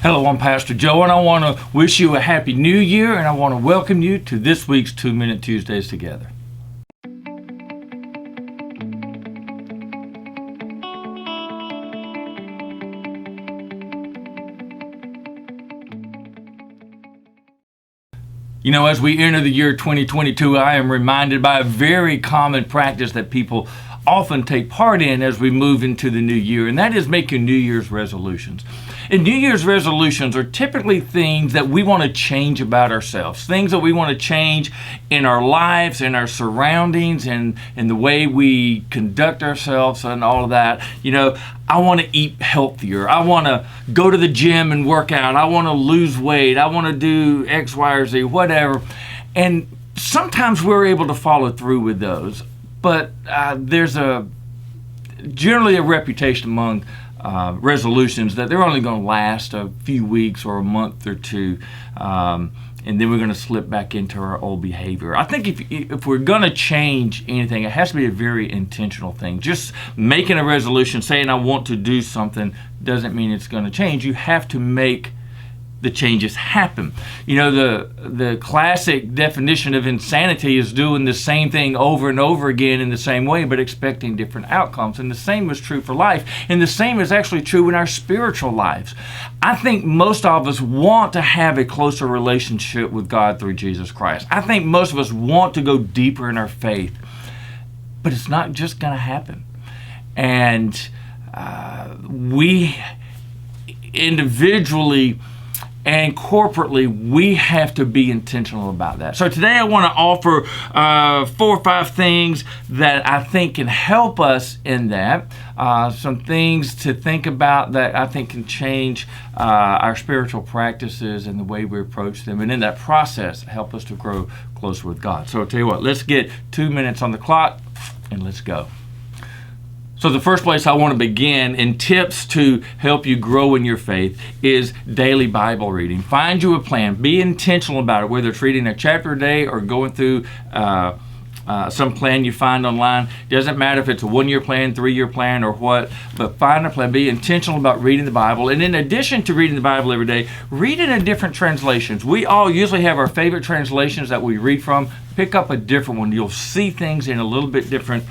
Hello, I'm Pastor Joe, and I want to wish you a happy new year, and I want to welcome you to this week's 2-Minute Tuesdays together. You know, as we enter the year 2022, I am reminded by a very common practice that people often take part in as we move into the new year, and that is making New Year's resolutions. And New Year's resolutions are typically things that we want to change about ourselves, things that we want to change in our lives, in our surroundings, and in the way we conduct ourselves and all of that. You know, I want to eat healthier. I want to go to the gym and work out. I want to lose weight. I want to do X, Y, or Z, whatever. And sometimes we're able to follow through with those. But there's generally a reputation among resolutions that they're only going to last a few weeks or a month or two, and then we're going to slip back into our old behavior. I think if we're going to change anything, it has to be a very intentional thing. Just making a resolution, saying I want to do something, doesn't mean it's going to change. You have to make the changes happen. You know, the classic definition of insanity is doing the same thing over and over again in the same way, but expecting different outcomes. And the same is true for life. And the same is actually true in our spiritual lives. I think most of us want to have a closer relationship with God through Jesus Christ. I think most of us want to go deeper in our faith, but it's not just going to happen. And we individually and corporately, we have to be intentional about that. So today I want to offer 4 or 5 things that I think can help us in that. Some things to think about that I think can change our spiritual practices and the way we approach them. And in that process, help us to grow closer with God. So I'll tell you what, let's get 2 minutes on the clock and let's go. So the first place I want to begin in tips to help you grow in your faith is daily Bible reading. Find you a plan. Be intentional about it, whether it's reading a chapter a day or going through some plan you find online. Doesn't matter if it's a 1-year plan, 3-year plan, or what, but find a plan. Be intentional about reading the Bible. And in addition to reading the Bible every day, read it in different translations. We all usually have our favorite translations that we read from. Pick up a different one. You'll see things in a little bit different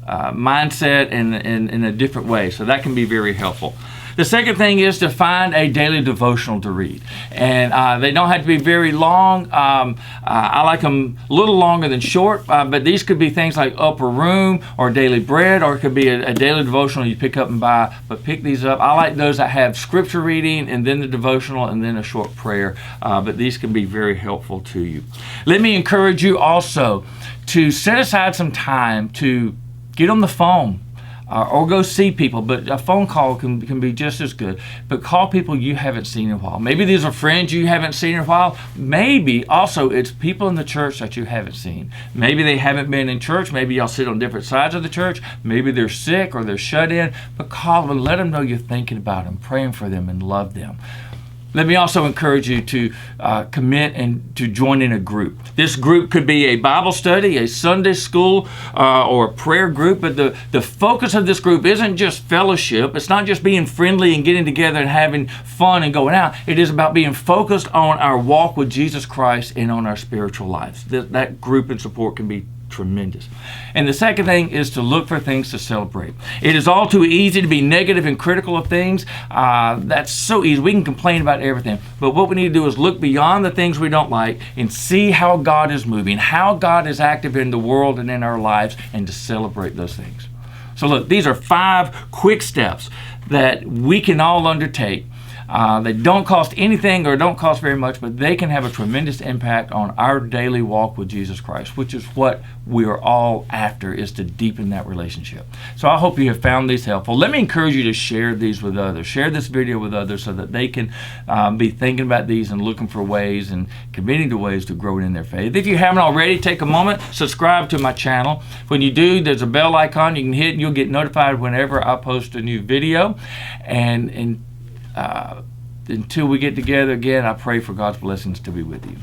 mindset and in a different way. So that can be very helpful. The second thing is to find a daily devotional to read. And they don't have to be very long. I like them a little longer than short, but these could be things like Upper Room or Daily Bread, or it could be a daily devotional you pick up and buy. But pick these up. I like those that have scripture reading and then the devotional and then a short prayer. But these can be very helpful to you. Let me encourage you also to set aside some time to get on the phone or go see people, but a phone call can be just as good. But call people you haven't seen in a while. Maybe these are friends you haven't seen in a while. Maybe also it's people in the church that you haven't seen. Maybe they haven't been in church. Maybe y'all sit on different sides of the church. Maybe they're sick or they're shut in. But call them and let them know you're thinking about them, praying for them, and love them. Let me also encourage you to commit and to join in a group. This group could be a Bible study, a Sunday school, or a prayer group, but the focus of this group isn't just fellowship. It's not just being friendly and getting together and having fun and going out. It is about being focused on our walk with Jesus Christ and on our spiritual lives. That group and support can be tremendous. And the second thing is to look for things to celebrate. It is all too easy to be negative and critical of things. That's so easy. We can complain about everything. But what we need to do is look beyond the things we don't like and see how God is moving, how God is active in the world and in our lives, and to celebrate those things. So look, these are 5 quick steps that we can all undertake. They don't cost anything or don't cost very much, but they can have a tremendous impact on our daily walk with Jesus Christ, which is what we are all after, is to deepen that relationship. So I hope you have found these helpful. Let me encourage you to share these with others. Share this video with others so that they can be thinking about these and looking for ways and committing to ways to grow in their faith. If you haven't already, take a moment, subscribe to my channel. When you do, there's a bell icon you can hit and you'll get notified whenever I post a new video. And until we get together again, I pray for God's blessings to be with you.